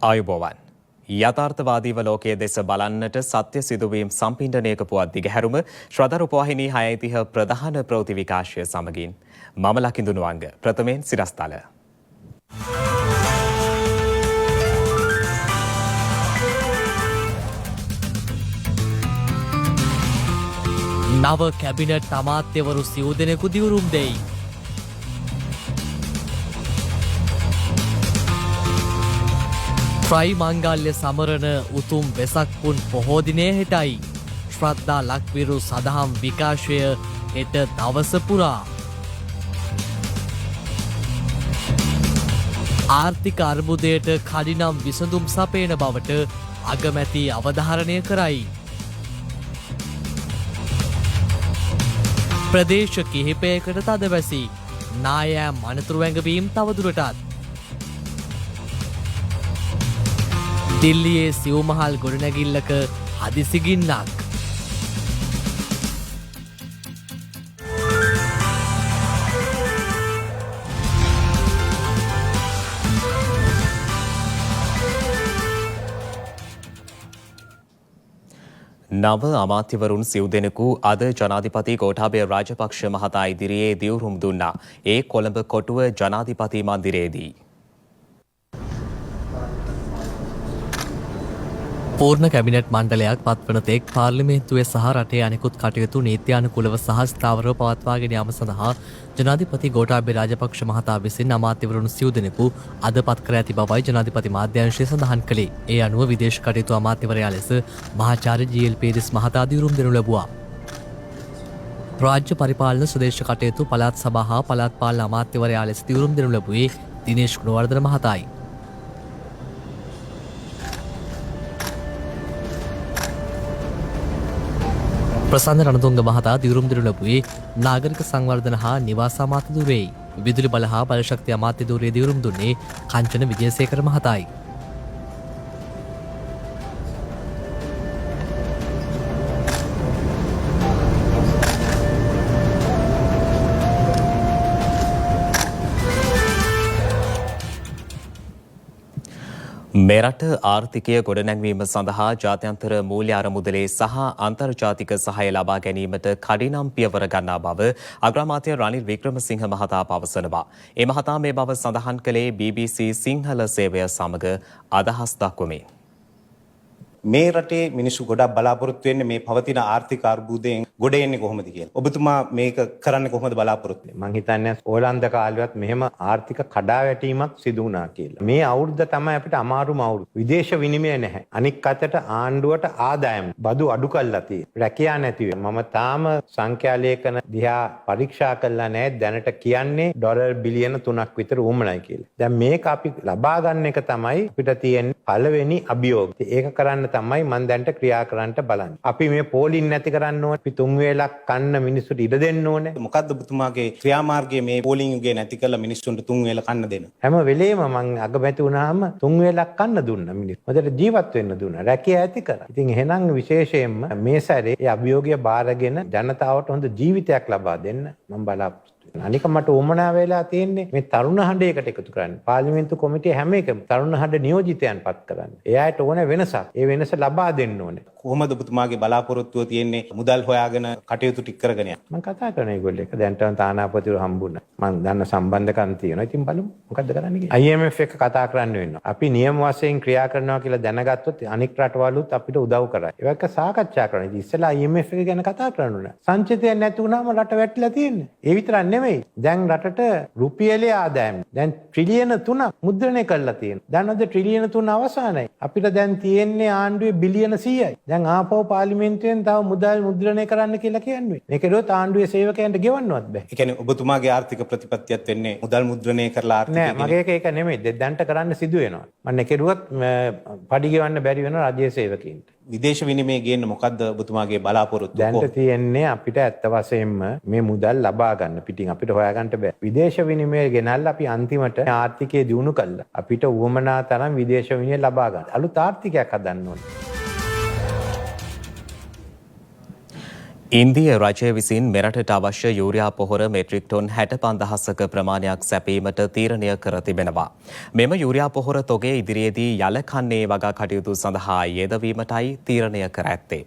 ආයුබෝවන්. යථාර්ථවාදීව ලෝකයේ දෙස බලන්නට සත්‍ය සිදුවීම් සම්පින්ඩනයක පුවත් දිගහැරුම ශ්‍රද්ධ රූපවාහිනී 6:30 ප්‍රධාන ප්‍රවෘත්ති විකාශය සමගින් මම ලකිඳුණු අංග ප්‍රථමයෙන් සිරස්තල. නව කැබිනට් අමාත්‍යවරු සිව් දෙනෙකු දිවුරුම් දෙයි. ත්‍රයි මංගල්‍ය සමරන උතුම් වෙසක් පුන් පොහෝ දිනය හෙටයි. ශ්‍රද්ධා ලක්විරු සදහම් විකාශය හෙට දවස පුරා. ආර්ථික අර්බුදයට කඩිනම් විසඳුම් සපයන බවට අගමැති අවධාරණය කරයි. ප්‍රදේශ කිහිපයකට තදවැසි නායෑම් අනතුරු ඇඟවීම් තවදුරටත්. දිල්ලියේ සිව්මහල් ගොඩනැගිල්ලක හදිසිගින්නක්. නව අමාත්‍යවරුන් සිව් දෙනෙකු අද ජනාධිපති ගෝඨාභය රාජපක්ෂ මහතා ඉදිරියේ දිවුරුම් දුන්නා. ඒ කොළඹ කොටුව ජනාධිපති මන්දිරයේදී. පූර්ණ කැබිනට් මණ්ඩලයක් පත්වන තෙක් පාර්ලිමේන්තුවේ සහ රටේ අනෙකුත් කටයුතු නීත්‍යානුකූලව සහ ස්ථාවරව පවත්වාගෙන යාම සඳහා ජනාධිපති ගෝඨාභය රාජපක්ෂ මහතා විසින් අමාත්‍යවරුන් සිව් දෙනෙකු අද පත් කර ඇති බවයි ජනාධිපති මාධ්‍යාංශය සඳහන් කළේ. ඒ අනුව විදේශ කටයුතු අමාත්‍යවරයා ලෙස මහාචාර්ය ජී.එල්. පීරිස් මහතා දිවුරුම් දෙනු ලැබුවා. රාජ්‍ය පරිපාලන ස්වදේශ කටයුතු පළාත් සභා හා පළාත් පාලන අමාත්‍යවරයා ලෙස දිවුරුම් දෙනු ලැබුවේ දිනේෂ් ගුණවර්ධන මහතායි. ප්‍රසන්න රණතුංග මහතා දිවුරුම් දෙනු ලැබුවේ නාගරික සංවර්ධන හා නිවාස අමාත්‍ය ධුරයයි. විදුලි බල හා බලශක්ති අමාත්‍ය ධුරයේ දිවුරුම් දුන්නේ කංචන විජේසේකර මහතායි. මෙරට ආර්ථිකය ගොඩනැංවීම සඳහා ජාත්‍යන්තර මූල්‍ය අරමුදලේ සහ අන්තර්ජාතික සහාය ලබා ගැනීමට කඩිනම් පියවර ගන්නා බව අග්‍රාමාත්‍ය රනිල් වික්‍රමසිංහ මහතා පවසනවා. ඒ මහතා මේ බව සඳහන් කළේ BBC සිංහල සේවය සමග අදහස් දක්වමින්. මේ රටේ මිනිස්සු ගොඩක් බලාපොරොත්තු වෙන්නේ මේ පවතින ආර්ථික අර්බුදයෙන් ගොඩ එන්නේ කොහොමද කියලා. ඔබතුමා මේක කරන්නේ කොහොමද බලාපොරොත්තු වෙන්නේ? මං හිතන්නේ ඕලන්ද කාලෙවත් මෙහෙම ආර්ථික කඩාවැටීමක් සිදු වුණා කියලා. මේ අවුරුද්ද තමයි අපිට අමාරුම අවුරුද්ද. විදේශ විනිමය නැහැ. අනික් අතට ආණ්ඩුවට ආදායම් බදු අඩු කරලා තියෙනවා. රැකියා නැති වෙනවා. මම තාම සංඛ්‍යා ලේඛන දිහා පරීක්ෂා කළා නැහැ. දැනට කියන්නේ ඩොලර් බිලියන 3ක් විතර උවමනයි කියලා. දැන් මේක අපි ලබා ගන්න එක තමයි අපිට තියෙන පළවෙනි අභියෝගය. ඒක කරන්න තමයි මම දැන්ට ක්‍රියා කරන්න බලන්නේ. අපි මේ පෝලින් නැති කරන්න ඕනේ. අපි තුන් වේලක් කන්න මිනිස්සුන්ට ඉඩ දෙන්න ඕනේ. මොකද්ද ඔබතුමාගේ ක්‍රියාමාර්ගය මේ පෝලින් යුගය නැති කරලා මිනිස්සුන්ට තුන් වේල කන්න දෙන? හැම වෙලේම මම අගමැති වුණාම තුන් වේලක් කන්න දුන්නා මිනිස්සු. මොකද ජීවත් වෙන්න දුන්නා. රැකියා ඇති කරා. ඉතින් එහෙනම් විශේෂයෙන්ම මේ සැරේ ඒ අභියෝගය බාරගෙන ජනතාවට හොඳ ජීවිතයක් ලබා දෙන්න මම බලාපොරොත්තු වෙනවා. අනික මට උවමනා වෙලා තියෙන්නේ මේ තරුණ හඬයකට එකතු කරන්න. පාර්ලිමේන්තු කොමිටිය හැම එකම තරුණ හඬ නියෝජිතයන් පත් කරන්න. එයාට ඕන වෙනසක්. ඒ වෙනස ලබා දෙන්න ඕනේ. කොහොමද ඔබතුමාගේ බලාපොරොත්තුව තියෙන්නේ මුදල් හොයාගෙන කටයුතු ටික කරගෙන යන්න? මම කතා කරන ඒගොල්ලෝ එක දැන්ට තානාපතිවරු හම්බුණා. මම දන්න සම්බන්ධකම් තියෙනවා. ඉතින් බලමු මොකද්ද කරන්න කියලා. IMF එක කතා කරන්න වෙනවා. අපි නියම වශයෙන් ක්‍රියා කරනවා කියලා දැනගත්තොත් අනික් රටවලුත් අපිට උදව් කරයි. ඒක සාකච්ඡා කරනවා. ඉතින් ඉස්සෙල්ලා IMF එක ගැන කතා කරන්න ඕන. සංචිතයක් නැති වුණාම රට වැටිලා තියෙන්නේ. ඒ විතරක් නෙමෙයි. දැන් රටට රුපියලේ ආදායම දැන් ට්‍රිලියන 3ක් මුද්‍රණය කරලා තියෙනවා. දැන්වද ට්‍රිලියන 3 අවසానයි. අපිට දැන් තියෙන්නේ ආණ්ඩුවේ බිලියන 100යි. දැන් ආපහු පාර්ලිමේන්තුවෙන් තව මුදල් මුද්‍රණය කරන්න කියලා කියන්නේ. මේකේදොත් ආණ්ඩුවේ සේවකයන්ට ගෙවන්නවත් බෑ. ඒ කියන්නේ ඔබතුමාගේ ආර්ථික ප්‍රතිපත්තියත් වෙන්නේ මුදල් මුද්‍රණය කරලා ආර්ථිකය. නෑ මගේ ඒක නෙමෙයි. දැන්ට කරන්න සිදු වෙනවා. මම කෙරුවත් පඩි ගෙවන්න බැරි වෙන රජයේ සේවකයින්ට. විදේශ විනිමය ගේන්න මොකද්ද ඔබතුමාගේ බලාපොරොත්තුව? දැන්ට තියෙන්නේ අපිට ඇත්ත වශයෙන්ම මේ මුදල් ලබා ගන්න පිටින් අපිට හොයාගන්න බෑ. විදේශ විනිමය ගෙනල්ලා අපි අන්තිමට ආර්ථිකය දියුණු කළා. අපිට උවමනා තරම් විදේශ විනිමය ලබා ගන්න. අලුත් ආර්ථිකයක් හදන්න ඕනේ. ඉන්දිය රජය විසින් මෙරටට අවශ්‍ය යූරියා පොහොර මෙට්‍රික් ටොන් 65,000ක ප්‍රමාණයක් සැපීමට තීරණය කර තිබෙනවා. මෙම යූරියා පොහොර තොගේ ඉදිරියේදී යලකන්නේ වගා කටයුතු සඳහා යෙදවීමටයි තීරණය කර ඇත්තේ.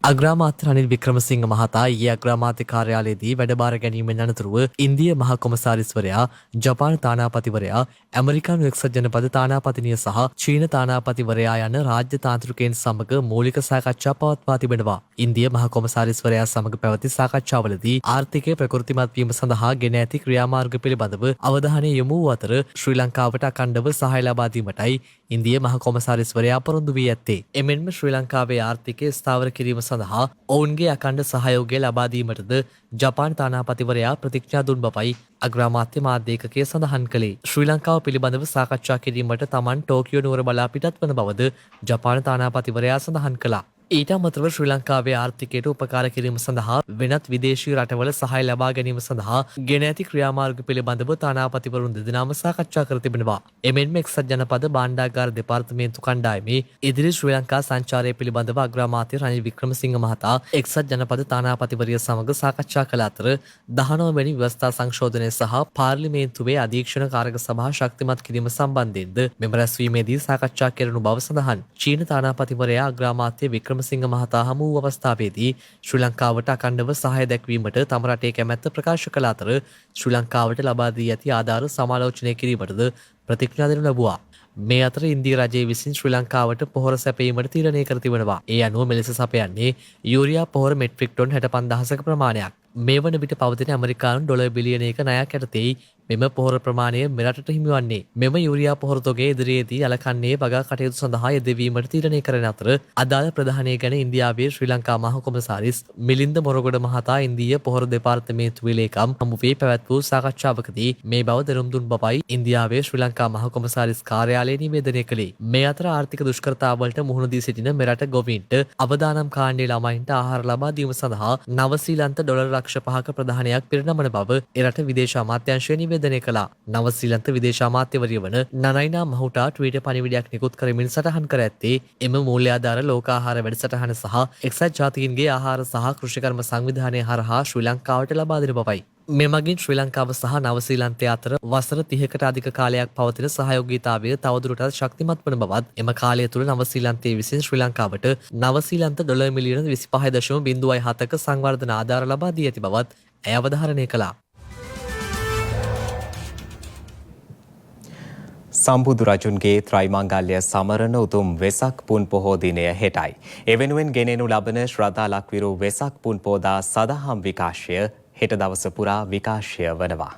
අග්‍රාමාත්‍ය රනිල් වික්‍රමසිංහ මහතා ඊයේ අග්‍රාමාත්‍ය කාර්යාලයේදී වැඩබාර ගැනීමෙන් අනතුරුව ඉන්දිය මහ කොමසාරිස්වරයා, ජපාන තානාපතිවරයා, ඇමරිකානු එක්සත් ජනපද තානාපතිනිය සහ චීන තානාපතිවරයා යන රාජ්‍ය තාන්ත්‍රිකයන් සමග මූලික සාකච්ඡා පවත්වා තිබෙනවා. ඉන්දිය මහ කොමසාරිස්වරයා සමග පැවති සාකච්ඡාවලදී ආර්ථිකය ප්‍රකෘතිමත් වීම සඳහා ගෙන ඇති ක්‍රියාමාර්ග පිළිබඳව අවධානය යොමු වූ අතර ශ්‍රී ලංකාවට අඛණ්ඩව සහාය ලබා දීමටයි ඉන්දිය මහ කොමසාරිස්වරයා පොරොන්දු වී ඇත්තේ. එමෙන්ම ශ්‍රී ලංකාවේ ආර්ථිකය ස්ථාවර කිරීම සඳහා ඔවුන්ගේ අඛණ්ඩ සහයෝගය ලබා දීමටද ජපාන තානාපතිවරයා ප්‍රතිඥා දුන් බවයි අග්‍රාමාත්‍ය මාධ්‍ය ඒකකය සඳහන් කළේ. ශ්‍රී ලංකාව පිළිබඳව සාකච්ඡා කිරීමට තමන් ටෝකියෝ නුවර බලා පිටත් වන බවද ජපාන තානාපතිවරයා සඳහන් කළා. ඊට අමතරව ශ්‍රී ලංකාවේ ආර්ථිකයට උපකාර කිරීම සඳහා වෙනත් විදේශීය රටවල සහාය ලබා ගැනීම සඳහා ගෙන ඇති ක්‍රියාමාර්ග පිළිබඳව තානාපතිවරුන් දෙදෙනාම සාකච්ඡා කර තිබෙනවා. එමෙන්ම එක්සත් ජනපද භාණ්ඩාගාර දෙපාර්තමේන්තු කණ්ඩායමේ ඉදිරි ශ්‍රී ලංකා සංචාරය පිළිබඳව අග්‍රාමාත්‍ය රනිල් වික්‍රමසිංහ මහතා එක්සත් ජනපද තානාපතිවරිය සමග සාකච්ඡා කළ අතර 19 වැනි ව්‍යවස්ථා සංශෝධනය සහ පාර්ලිමේන්තුවේ අධීක්ෂණ කාරක සභා ශක්තිමත් කිරීම සම්බන්ධයෙන්ද මෙම රැස්වීමේදී සාකච්ඡා කෙරෙනු බව සඳහන්. චීන තානාපතිවරයා අග්‍රාමාත්‍ය වික්‍රමසිංහ මහතා හමු වූ අවස්ථාවේදී ශ්‍රී ලංකාවට අඛණ්ඩව සහාය දැක්වීමට තම රටේ කැමැත්ත ප්‍රකාශ කළ අතර ශ්‍රී ලංකාවට ලබා දී ඇති ආධාර සමාලෝචනය කිරීමටද ප්‍රතිඥා දෙනු ලැබුවා. මේ අතර ඉන්දිය රජය විසින් ශ්‍රී ලංකාවට පොහොර සැපයීමට තීරණය කර තිබෙනවා. ඒ අනුව මෙලෙස සපයන්නේ යූරියා පොහොර මෙට්‍රික් ටොන් 65,000ක ප්‍රමාණයක්. මේ වන විට පවතින ඇමරිකානු ඩොලර් බිලියනයක ණයක් යටතේ මෙම පොහොර ප්‍රමාණය මෙරටට හිමිවන්නේ. මෙම යූරියා පොහොර තොගේ ඉදිරියේදී යලකන්නේ වගා කටයුතු සඳහා යෙදවීමට තීරණය කරන අතර අදාළ ප්‍රධානය ගැන ඉන්දියාවේ ශ්‍රී ලංකා මහ කොමසාරිස් මිලින්ද මොරගොඩ මහතා ඉන්දීය පොහොර දෙපාර්තමේන්තුවේ ලේකම් හමුවේ පැවැත් වූ සාකච්ඡාවකදී මේ බව දැනුම් දුන් බවයි ඉන්දියාවේ ශ්‍රී ලංකා මහ කොමසාරිස් කාර්යාලය නිවේදනය කළේ. මේ අතර ආර්ථික දුෂ්කරතාවලට මුහුණ දී සිටින මෙරට ගොවීන්ට අවදානම් කාණ්ඩේ ළමයින්ට ආහාර ලබා දීම සඳහා නවසීලන්ත ඩොලර් ලක්ෂ 5ක ප්‍රධානයක් පිරිනමන බව එරට විදේශ අමාත්‍යාංශය නිවේදනය කළා. නවසීලන්ත විදේශ අමාත්‍යවරිය වන නනයිනා මහුටා ට්වීටර් පණිවිඩයක් නිකුත් කරමින් සටහන් කර ඇත්තේ එම මූල්‍යාධාර ලෝක ආහාර වැඩසටහන සහ එක්සත් ජාතීන්ගේ ආහාර සහ කෘෂිකර්ම සංවිධානය හරහා ශ්‍රී ලංකාවට ලබා දෙන බවයි. මෙමගින් ශ්‍රී ලංකාව සහ නවසීලන්තය අතර වසර 30කට අධික කාලයක් පවතින සහයෝගීතාවය තවදුරටත් ශක්තිමත් වන බවත් එම කාලය තුළ නවසීලන්තයේ විසින් ශ්‍රී ලංකාවට නවසීලන්ත ඩොලර් මිලියන 25.07ක සංවර්ධන ආධාර ලබා දී ඇති බවත් ඇය අවධාරණය කළා. සම්බුදු රජුන්ගේ ත්‍රිමංගල්‍ය සමරන උතුම් වෙසක් පුන් පොහෝ දිනය හෙටයි. ඒ වෙනුවෙන් ගෙනෙනු ලබන ශ්‍රද්ධා ලක්විරු වෙසක් පුන් පෝදා සදහම් විකාශය හෙට දවස පුරා විකාශය වනවා.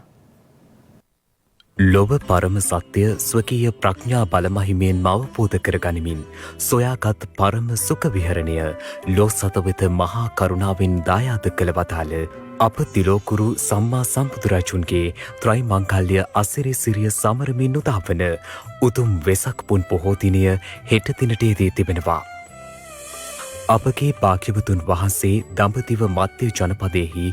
ලොව පරම සත්‍ය ස්වකීය ප්‍රඥා බලමහිමෙන් අවබෝධ කරගනිමින් සොයාගත් පරම සුඛ විහරණය ලෝ සතවෙත මහා කරුණාවෙන් දායාද කළ වදාළ අප තිලෝකුරු සම්මා සම්බුදුරජුන්ගේ ත්‍රිමංගල්‍ය අසිරි සිරිය සමරමින් උදාවන උතුම් වෙසක් පුන් පොහෝ දිනය හෙට දිනට යෙදී තිබෙනවා. අපගේ භාග්‍යවතුන් වහන්සේ දඹදිව මධ්‍ය ජනපදයෙහි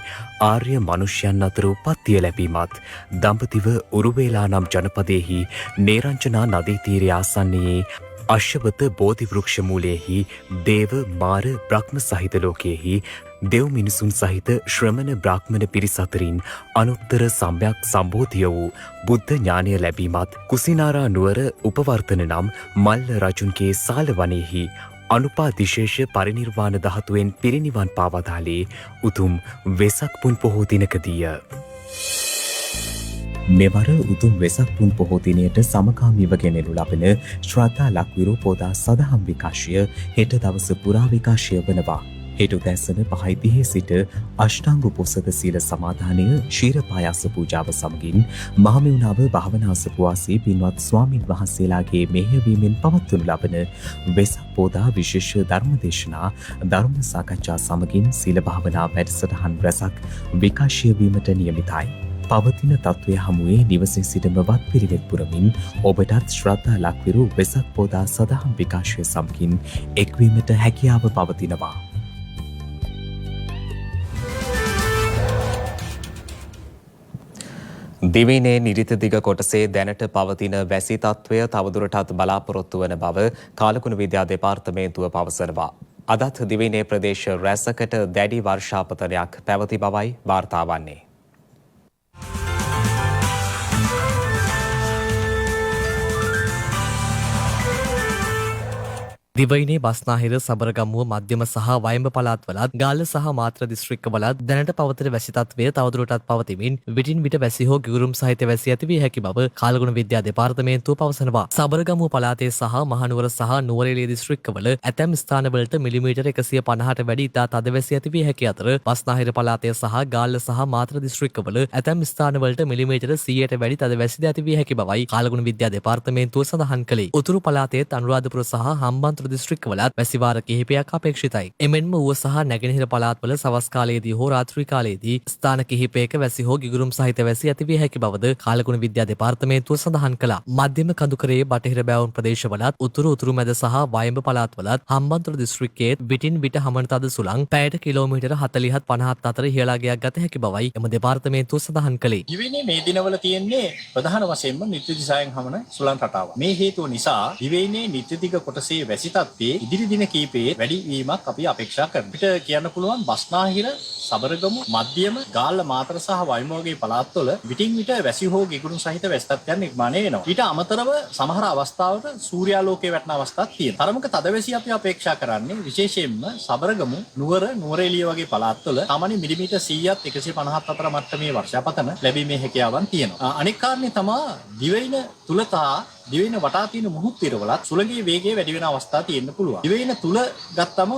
ආර්ය මනුෂ්‍යයන් අතර උපත්තිය ලැබීමත් දඹදිව උරුවේලා නම් ජනපදයෙහි නේරංජනා නදී තීරය ආසන්නයේ අශ්වත බෝධි වෘක්ෂ මූලයෙහි දේව මාර බ්‍රහ්ම සහිත ලෝකයෙහි දෙව් මිනිසුන් සහිත ශ්‍රමණ බ්‍රාහ්මණ පිරිස අතරින් අනුත්තර සම්‍යක් සම්බෝධිය වූ බුද්ධ ඥානය ලැබීමත් කුසිනාරා නුවර උපවර්තන නම් මල්ල රජුන්ගේ සාලවනයෙහි අනුපාදිශේෂ පරිනිර්වාණ ධාතුවෙන් පිරිනිවන් පාවදාලේ උතුම් වෙසක් පුන් පොහෝ දිනකදීය. මෙවර උතුම් වෙසක් පුන් පොහෝ දිනයට සමකාමීව ගෙනෙනු ලබන ශ්‍රද්ධා ලක්විරු පෝදා සදහම් විකාශය හෙට දවස පුරා විකාශය වනවා. හෙට උදැසන 5:30 සිට අෂ්ටාංග උපෝසථ සීල සමාදානය ශීර පායාස පූජාව සමගින් මහමෙවුනාව භාවනා සපුවාසී පින්වත් ස්වාමින් වහන්සේලාගේ මෙහෙයවීමෙන් පවත්වනු ලබන වෙසක් පෝදා විශේෂ ධර්මදේශනා ධර්ම සාකච්ඡා සමගින් සීල භාවනා වැඩසටහන් රැසක් විකාශය වීමට නියමිතයි. පවතින තත්ත්වය හමුවේ නිවසේ සිටම වත් පිළිවෙත් පුරමින් ඔබටත් ශ්‍රද්ධා ලක්විරු වෙසක් පෝදා සදහම් විකාශය සමගින් එක්වීමට හැකියාව පවතිනවා. දිවයිනේ නිරිත දිග කොටසේ දැනට පවතින වැසි තත්ත්වය තවදුරටත් බලාපොරොත්තු වන බව කාලකුණු විද්‍යා දෙපාර්තමේන්තුව පවසනවා. අදත් දිවයිනේ ප්‍රදේශ රැසකට දැඩි වර්ෂාපතනයක් පැවති බවයි වාර්තා වන්නේ. දිවයිනේ බස්නාහිර සබරගමුව මධ්‍යම සහ වයඹ පළාත්වලත් ගාල්ල සහ මාත්‍ර දිස්ත්‍රික්කවලත් දැනට පවතින වැසි තත්ත්වය තවදුරටත් පවතිමින් විටින් විට වැසි හෝ ගිගුරුම් සහිත වැසි ඇති විය හැකි බව කාලගුණ විද්‍යා දෙපාර්තමේන්තුව පවසනවා. සබරගමුව පළාතේ සහ මහනුවර සහ නුවරඑළිය දිස්ත්‍රික්කවල ඇතැම් ස්ථානවලට මිලිමීටර් 150ට වැඩි ඉතා තද වැසි ඇති විය හැකි අතර බස්නාහිර පළාතේ සහ ගාල්ල සහ මාත්‍ර දිස්ත්‍රික්කවල ඇතැම් ස්ථානවලට මිලිමීටර් 100ට වැඩි තද වැසිද ඇති විය හැකි බවයි කාලගුණ විද්‍යා දෙපාර්තමේන්තුව සඳහන් කළේ. උතුරු පළාතේ අනුරාධපුර සහ හම්බන්තොට දිස්ත්‍රික්කවලත් වැසිවාර කිහිපයක් අපේක්ෂිතයි. එමෙන්ම ඌව සහ නැගෙනහිර පළාත්වල සවස් කාලයේදී හෝ රාත්‍රී කාලයේදී ස්ථාන කිහිපයක වැසි හෝ ගිගුරුම් සහිත වැසි ඇති විය හැකි බවද කාලගුණ විද්‍යා දෙපාර්තමේන්තුව සඳහන් කළා. මධ්‍යම කඳුකරයේ බටහිර බැවුම් ප්‍රදේශවලත් උතුරු මැද සහ වයඹ පළාත්වලත් හම්බන්තොට දිස්ත්‍රික්කයේ විටින් විට හමන තද සුළං පැයට කිලෝමීටර 40-50 අතර ඉහළාගයක් ගත හැකි බවයි එම දෙපාර්තමේන්තුව සඳහන් කළේ. දිවයිනේ මේ දිනවල තියෙන්නේ ප්‍රධාන වශයෙන්ම නිත්‍ය දිශායෙන් හමන සුළං රටාවක්. මේ හේතුව නිසා දිවයිනේ නිත්‍ය දිග කොටසේ වැසි තත්ත්වයේ ඉදිරි දින කීපයේ වැඩි වීමක් අපි අපේක්ෂා කරනවා. අපිට කියන්න පුළුවන් බස්නාහිර, සබරගමු, මධ්‍යම, ගාල්ල, මාතර සහ වයඹ වගේ පළාත්වල විටින් විට වැසි හෝ ගිගුරුම් සහිත වැසි තත්ත්වයන් නිර්මාණය වෙනවා. ඊට අමතරව සමහර අවස්ථාවක සූර්යාලෝකයේ වැටෙන අවස්ථාත් තියෙනවා. තරමක තදවැසි අපි අපේක්ෂා කරන්නේ විශේෂයෙන්ම සබරගමු, නුවරඑළිය වගේ පළාත්වල සාමාන්‍ය මිලිමීටර් 100ත් 150ත් අතර මට්ටමේ වර්ෂාපතන ලැබීමේ හැකියාවන් තියෙනවා. අනෙක් කාරණේ තමයි දිවයින තුල දිවයින වටා තියෙන මුහුත් తీරවලත් සුළඟේ වේගය වැඩි වෙන අවස්ථා තියෙන්න පුළුවන්. දිවයින තුල ගත්තම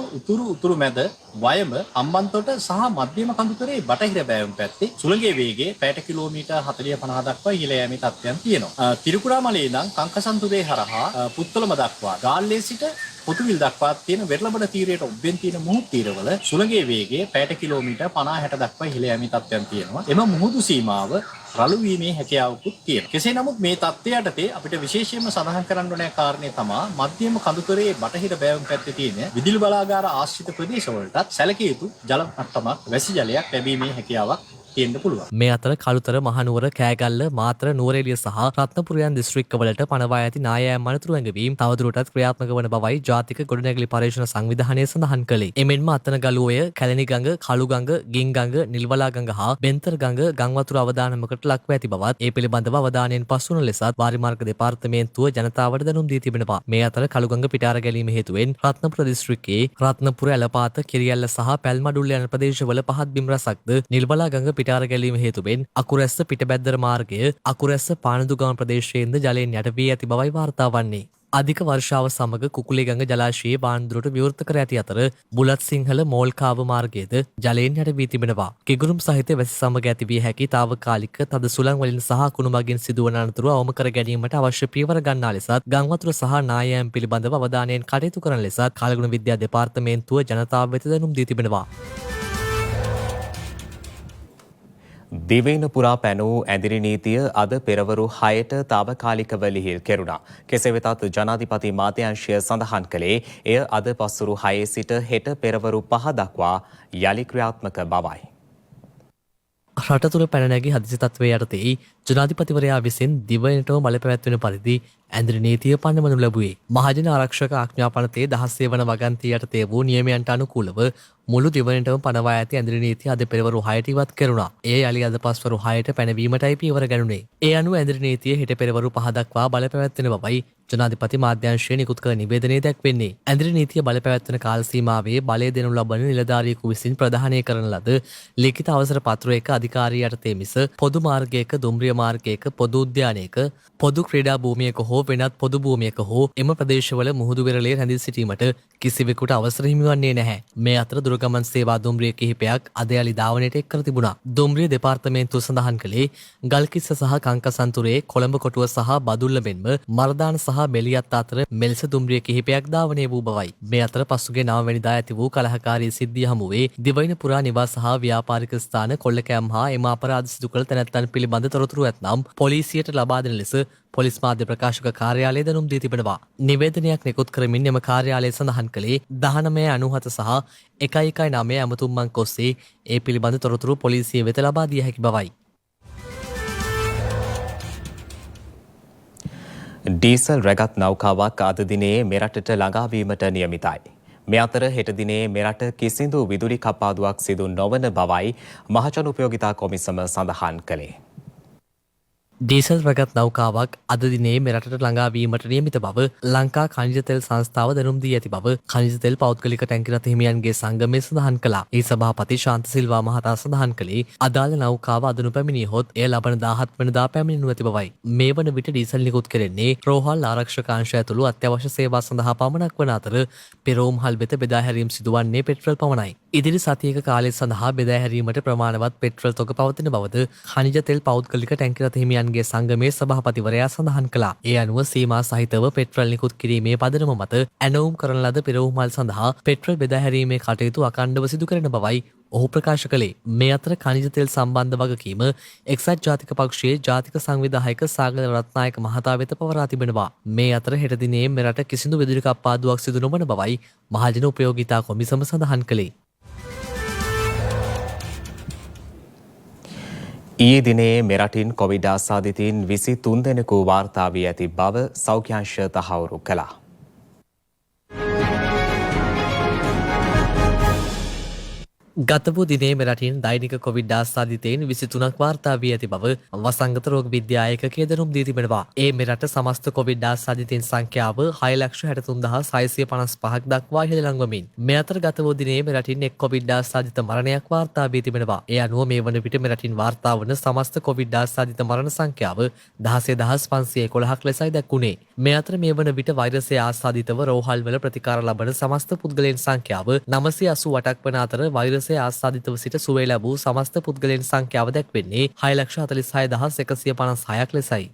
උතුරු මැද වයඹ හම්බන්තොට සහ මධ්‍යම කඳුකරේ බටහිර බැවුම් පැත්තේ සුළඟේ වේගය පැයට කිලෝමීටර් 40-50 දක්වා ඉහළ යෑමේ තත්ත්වයන් තියෙනවා. තිරිකුරාමලේ ඉඳන් කංකසන්තුරේ හරහා පුත්තලම දක්වා ගාල්ලේ සිට පොතුවිල් දක්වා තියෙන වෙරළබඩ තීරයට ඔබෙන් තියෙන මුහුත් තීරවල සුළඟේ වේගය පැයට කිලෝමීටර් 50-60 දක්වා ඉහළ යෑමේ තත්ත්වයන් තියෙනවා. එම මුහුදු සීමාව රළු වීමේ හැකියාවකුත් තියෙනවා. කෙසේ නමුත් මේ තත්ත්වය යටතේ අපිට විශේෂයෙන්ම සඳහන් කරන්න ඕන කාරණේ තමයි මධ්‍යම කඳුකරේ බටහිර බැවුම් පැත්තේ තියෙන විදුලි බලාගාර ආශ්‍රිත ප්‍රදේශවලටත් සැලකිය යුතු ජල මට්ටමක් වැසි ජලයක් ලැබීමේ හැකියාවක් තියෙන්න පුළුවන්. මේ අතර කළුතර, මහනුවර, කෑගල්ල, මාතර, නුවරඑළිය සහ රත්නපුරයන් දිස්ත්‍රික්කවලට පනවා ඇති නායෑම් අනතුරු ඇඟවීම් තවදුරටත් ක්‍රියාත්මක වන බවයි ජාතික ගොඩනැගිලි පරීක්ෂණ සංවිධානය සඳහන් කළේ. එමෙන්ම අත්තනගලුවය, කැලණිගඟ, කළුගඟ, ගින්ගඟ, නිල්වලාගඟ හා බෙන්තරගඟ ගංවතුර අවදානමකට ලක්ව ඇති බවත් ඒ පිළිබඳව අවධානයෙන් පසුවන ලෙසත් වාරිමාර්ග දෙපාර්තමේන්තුව ජනතාවට දැනුම් දී තිබෙනවා. මේ අතර කළුගඟ පිටාර ගැලීම හේතුවෙන් රත්නපුර දිස්ත්‍රික්කයේ රත්නපුර, ඇලපාත, කිරියැල්ල සහ පැල්මඩුල්ල යන ප්‍රදේශවල පහත් බිම් රසක්ද නිල්වලාගඟ පිටාර ගැලීම හේතුවෙන් අකුරැස්ස පිටබැද්දර මාර්ගය අකුරැස්ස පානදුගම ප්‍රදේශයෙන්ද ජලයෙන් යට වී ඇති බවයි වාර්තා වන්නේ. අධික වර්ෂාව සමග කුකුලේගඟ ජලාශයේ බාන්දුරට විවෘත කර ඇති අතර බුලත් සිංහල මෝල්කාව මාර්ගයේද ජලයෙන් යට වී තිබෙනවා. කිගුරුම් සහිත වැසි සමග ඇති විය හැකි තාවකාලික තද සුළං වලින් සහ කුණු මගින් සිදුවන අනතුරු අවම කර ගැනීමට අවශ්‍ය පියවර ගන්නා ලෙසත් ගංවතුර සහ නායෑම් පිළිබඳව අවධානයෙන් කටයුතු කරන ලෙසත් කාලගුණ විද්‍යා දෙපාර්තමේන්තුව ජනතාව වෙත දැනුම් දී තිබෙනවා. දිවයින පුරා පැනූ ඇඳිරි නීතිය අද පෙරවරු 6ට තාවකාලිකව ලිහිල් කෙරුණා. කෙසේ වෙතත් ජනාධිපති මාධ්‍යංශය සඳහන් කළේ එය අද පස්වරු 6 සිට හෙට පෙරවරු 5 දක්වා යලි ක්‍රියාත්මක බවයි. රට තුළ පැන නැගී හදිසි තත්ත්වය යටතේ ජනාධිපතිවරයා විසින් දිවයිනටම බලපැවැත්වෙන පරිදි ඇඳිරි නීතිය පනවනු ලැබුවේ. මහජන ආරක්ෂක ආඥා පනතේ 16 වන වගන්තිය යටතේ වූ නියමයන්ට අනුකූලව මුළු දිවයිනටම පනවා ඇති ඇඳිරි නීතිය අද පෙරවරු 6ට ඉවත් කෙරුණා. එය යලි අද පස්වරු 6ට පැනවීමටයි පියවර ගැනුනේ. ඒ අනුව ඇඳිරි නීතිය හෙට පෙරවරු 5 දක්වා බලපැවැත්වෙන බවයි ජනාධිපති මාධ්‍යංශය නිකුත් කළ නිවේදනයේ දැක්වෙන්නේ. ඇඳිරි නීතිය බලපැවැත්වෙන කාල සීමාවේ බලය දෙනු ලබන නිලධාරියෙකු විසින් ප්‍රදානය කරන ලද ලිඛිත අවසර පත්‍රයක අධිකාරිය යටතේ මිස පොදු මාර්ගයක, දුම්රිය මාර්ගයක, පොදු උද්‍යානයක, පොදු ක්‍රීඩා භූමියක හෝ වෙනත් පොදු භූමියක හෝ එම ප්‍රදේශවල මුහුදු විරලේ රැඳී සිටීමට කිසිවෙකුට අවසර හිමිවන්නේ නැහැ. මේ අතර දුරගමන් සේවා දුම්රිය කිහිපයක් අද යලි ධාවනයට එක් කර තිබුණා. දුම්රිය දෙපාර්තමේන්තුව සඳහන් කළේ ගල්කිස්ස සහ කංකසන්තුරේ කොළඹ කොටුව සහ බදුල්ල මෙන්ම මර්දාන සහ බෙලියත් අතර මෙලෙස දුම්රිය කිහිපයක් ධාවනය වූ බවයි. මේ අතර පසුගිය 9 වෙනිදා ඇති වූ කලහකාරී සිද්ධිය හමුවේ දිවයින පුරා නිවාස හා ව්‍යාපාරික ස්ථාන කොල්ලකෑම් හා එම අපරාධ සිදු කළ තැනැත්තන් පිළිබඳ තොරතුරු ඇතනම් පොලිසියට ලබා දෙන ලෙස පොලිස් මාධ්‍ය ප්‍රකාශක කාර්යාලය දැනුම් දී තිබෙනවා. නිවේදනයක් නිකුත් කරමින් එම කාර්යාලය සඳහන් කළේ 1997 සහ 119 ඇමතුම්මන් කොස්සේ ඒ පිළිබඳ තොරතුරු පොලිසිය වෙත ලබා දිය හැකි බවයි. ඩීසල් රැගත් නෞකාවක් අද දිනේ මෙරටට ළඟාවීමට නියමිතයි. මේ අතර හෙට දිනේ මෙරට කිසිදු විදුලි කප්පාදුවක් සිදු නොවන බවයි මහජන උපයෝගිතා කොමිසම සඳහන් කළේ. ඩීසල් රගත් නෞකාවක් අද දිනේ මෙරටට ළඟාවීමට නියමිත බව ලංකා khනිජ තෙල් සංස්ථාව දැනුම් දී ඇති බව khනිජ තෙල් පෞද්ගලික ටැංකි රථ හිමියන්ගේ සංගමය සඳහන් කළා. ඒ සභාපති ශාන්ත සිල්වා මහතා සඳහන් කළේ අදාළ නෞකාව අද නොපැමිණියහොත් එය ලබන 17 වෙනිදා පැමිණෙනු ඇති බවයි. මේ වන විට ඩීසල් නිකුත් කෙරෙන්නේ රෝහල් ආරක්ෂක අංශය ඇතුළු අත්‍යවශ්‍ය සේවා සඳහා පමණක් වන අතර පෙරෝම් හල් වෙත බෙදා හැරීම් සිදුවන්නේ පෙට්‍රල් පමණයි. ඉදිරි සතියක කාලය සඳහා බෙදා හැරීමට ප්‍රමාණවත් පෙට්‍රල් තොග පවතින බවද khනිජ තෙල් පෞද්ගලික ටැංකි රථ හිමියන්ගේ සංගමේ සභාපතිවරයා සඳහන් කළා. ඒ අනුව සීමා සහිතව පෙට්‍රල් නිකුත් කිරීමේ පදනම මත ඇනවුම් කරන ලද පෙරවුම්හල් සඳහා පෙට්‍රල් බෙදා හැරීමේ කටයුතු අඛණ්ඩව සිදු කරන බවයි ඔහු ප්‍රකාශ කළේ. මේ අතර khනිජ තෙල් සම්බන්ධ වගකීම එක්සත් ජාතික පක්ෂයේ ජාතික සංවිධායක සාගර රත්නායක මහතා වෙත පවරා තිබෙනවා. මේ අතර හෙට දිනේ මෙරට කිසිදු විදුලි කප්පාදුවක් සිදු නොවන බවයි මහජන උපයෝගිතා කොමිසම සඳහන් කළේ. ඊයේ දිනේ මෙරටින් කොවිඩ් ආසාදිතයින් 23 දෙනෙකු වාර්තා වී ඇති බව සෞඛ්‍ය අංශය තහවුරු කළා. ගත වූ දිනේ මෙරටින් දෛනික කොවිඩ් ආසාදිතයින් 23ක් වාර්තා වී ඇති බව වසංගත රෝග විද්‍යා ඒකකය දැනුම් දී තිබෙනවා. ඒ මෙරට සමස්ත කොවිඩ් ආසාදිතයින් සංඛ්‍යාව 6,63,655ක් දක්වා ඉහළ ලංවමින් මේ අතර ගත වූ දිනේ මෙරටින් එක් කොවිඩ් ආසාදිත මරණයක් වාර්තා වී තිබෙනවා. ඒ අනුව මේ වන විට මෙරටින් වාර්තා වන සමස්ත කොවිඩ් ආසාදිත මරණ සංඛ්‍යාව 16,511ක් ලෙසයි දැක්වුණේ. මේ අතර මේ වන විට වෛරසය ආසාදිතව රෝහල් වල ප්‍රතිකාර ලබන සමස්ත පුද්ගලයන් සංඛ්‍යාව 988ක් වන අතර වෛරසය ආසාදිතව සිට සුවය ලැබූ සමස්ත පුද්ගලයන් සංඛ්‍යාව දැක්වෙන්නේ 6,46,156ක් ලෙසයි.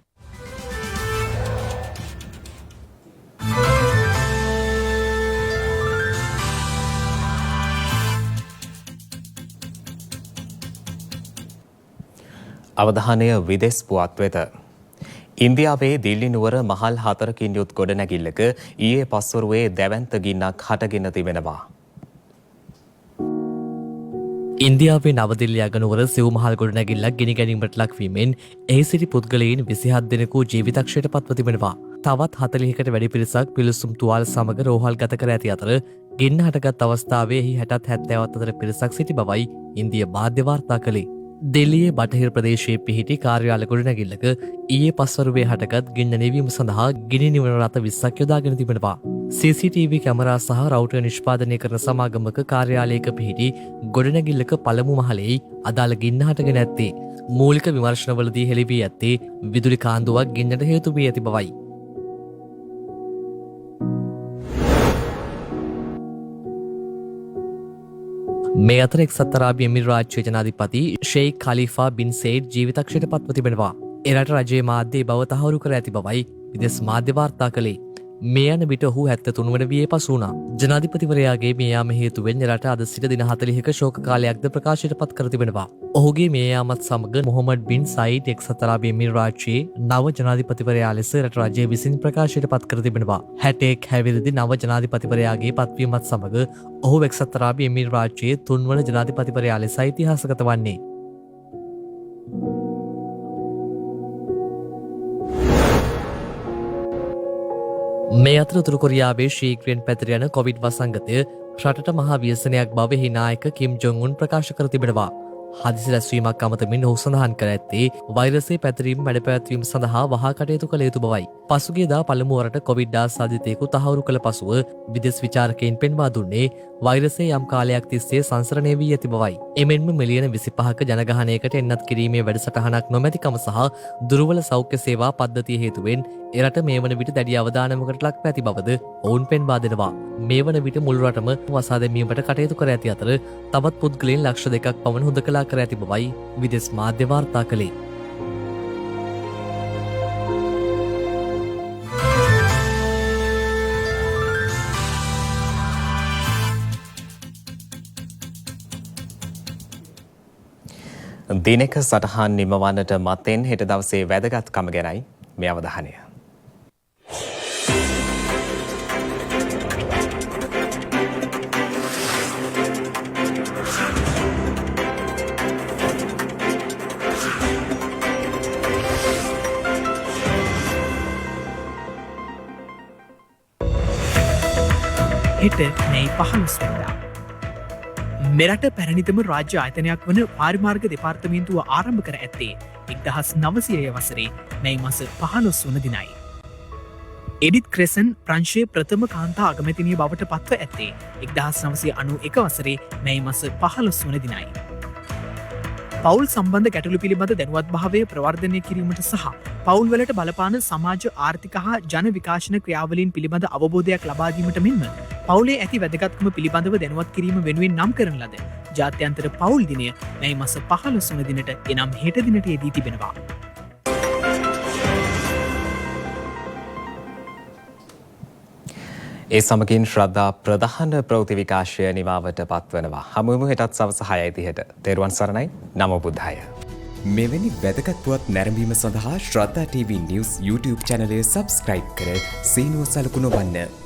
අවධානය විදෙස් පුවත් වෙත. ඉන්දියාවේ දිල්ලි නුවර මහල් 4කින් යුත් ගොඩනැගිල්ලක ඊයේ පස්වරුවේ දැවැන්ත ගින්නක් හටගෙන තිබෙනවා. ඉන්දියාවේ නවදිල්ලි අගනුවර සිව් මහල් ගොඩනැගිල්ලක් ගිනි ගැනීමට ලක්වීමෙන් එහි සිටි පුද්ගලයින් 27 දෙනෙකු ජීවිතක්ෂයට පත්ව තිබෙනවා. තවත් 40කට වැඩි පිරිසක් පිළිසුම් තුවාල සමග රෝහල් ගත කර ඇති අතර ගින්න හටගත් අවස්ථාවේ එහි 60-70 අතර පිරිසක් සිටි බවයි ඉන්දිය මාධ්‍ය වාර්තා කළේ. දිල්ලියේ බටහිර ප්‍රදේශයේ පිහිටි කාර්යාල ගොඩනැගිල්ලක ඊයේ පස්වරුවේ හටගත් ගින්න නිවීම සඳහා ගිනි නිවන රථ 20ක් යොදාගෙන තිබෙනවා. CCTV කැමරා සහ රවුටර් නිෂ්පාදනය කරන සමාගමක කාර්යාලයක පිහිටි ගොඩනැගිල්ලක පළමු මහලෙහි අදාළ ගින්න හටගෙන ඇත්තේ. මූලික විමර්ශනවලදී හෙළි වී ඇත්තේ විදුලි කාන්දුවක් ගින්නට හේතු වී ඇති බවයි. මේ අතර එක්සත් අරාබි එමිරාත්‍යයේ ජනාධිපති ෂෙයික් ඛලීෆා බින් සෙයිඩ් ජීවිතක්ෂයට පත්ව තිබෙනවා. එරට රජයේ මාධ්‍ය බව තහවුරු කර ඇති බවයි විදේශ මාධ්‍ය වාර්තා කළේ. මේ යන විට ඔහු 73 වන වියේ පසු වුණා. ජනාධිපතිවරයාගේ මේ යාම හේතුවෙන් එරට අද සිට දින 40ක ශෝක කාලයක්ද ප්‍රකාශයට පත් කර තිබෙනවා. ඔහුගේ මේ යාමත් සමග මොහොමඩ් බින් සයිඩ් එක්සත් අරාබි එමිරාත්‍යයේ නව ජනාධිපතිවරයා ලෙස රට රජය විසින් ප්‍රකාශයට පත් කර තිබෙනවා. 61 හැවිරිදි නව ජනාධිපතිවරයාගේ පත්වීමත් සමග ඔහු එක්සත් අරාබි එමිරාත්‍යයේ 3 වන ජනාධිපතිවරයා ලෙස ඉතිහාසගත වන්නේ. මේ අතර උතුරු කොරියාවේ ශීඝ්‍රයෙන් පැතිර යන කොවිඩ් වසංගතය රටට මහා ව්‍යසනයක් බව එහි නායක කිම් ජොන් උන් ප්‍රකාශ කර තිබෙනවා. හදිසි රැස්වීමක් අමතමින් ඔහු සඳහන් කර ඇත්තේ වෛරසයේ පැතිරීම මැඩපැවැත්වීම සඳහා වහා කටයුතු කළ යුතු බවයි. පසුගියදා පළමු වරට කොවිඩ් ආසාදිතයෙකු තහවුරු කළ පසුව විදේශ විචාරකයින් පෙන්වා දුන්නේ වෛරසය යම් කාලයක් තිස්සේ සංසරණය වී ඇති බවයි. එමෙන්ම මිලියන 25ක ජනගහනයකට එන්නත් කිරීමේ වැඩසටහනක් නොමැතිකම සහ දුර්වල සෞඛ්‍ය සේවා පද්ධතිය හේතුවෙන් එරට මේ වන විට දැඩි අවධානමකට ලක්ව ඇති බවද ඔවුන් පෙන්වා දෙනවා. මේ වන විට මුළු රටම වසා දැමීමට කටයුතු කර ඇති අතර තවත් පුද්ගලයන් ලක්ෂ 2ක් පමණ හුදකලා කර ඇති බවයි විදේශ මාධ්‍ය වාර්තා කළේ. දිනක සටහන් නිමවන්නට මත්තෙන් හෙට දවසේ වැදගත්කම ගැනයි මේ අවධානය. හෙට මැයි 15 වෙනිදා. මෙරට පැරණිතම රාජ්‍ය ආයතනයක් වන පාරිමාර්ග දෙපාර්තමේන්තුව ආරම්භ කර ඇත්තේ 1900 වසරේ මැයි මාස 15 වන දිනයි. එඩිත් ක්‍රෙසන් ප්‍රංශයේ ප්‍රථම කාන්තා අගමැතිනිය බවට පත්ව ඇත්තේ 1991 වසරේ මැයි මාස 15 වන දිනයි. පවුල් සම්බන්ධ ගැටලු පිළිබඳ දැනුවත් භාවය ප්‍රවර්ධනය කිරීමට සහ පවුල්වලට බලපාන සමාජ ආර්ථික හා ජන විකාශන ක්‍රියාවලින් පිළිබඳ අවබෝධයක් ලබාදීමට මෙන්ම පවුලේ ඇති වැදගත්කම පිළිබඳව දැනුවත් කිරීම වෙනුවෙන් නම් කරන ලද ජාත්‍යන්තර පවුල් දිනය මැයි මාස 15 වන දිනට එනම් හෙට දිනට යෙදී තිබෙනවා. ඒ සමගින් ශ්‍රද්ධා ප්‍රධාන ප්‍රවෘත්ති විකාශය නිමාවට පත්වනවා. හමුවෙමු හෙටත් සවස 6:30ට. තෙරුවන් සරණයි. නමෝ බුද්ධාය. මෙවැනි වැදගත් පුවත් නැරඹීම සඳහා ශ්‍රද්ධා TV News YouTube channel එක subscribe කර සීනුව සලකුණ වන්න.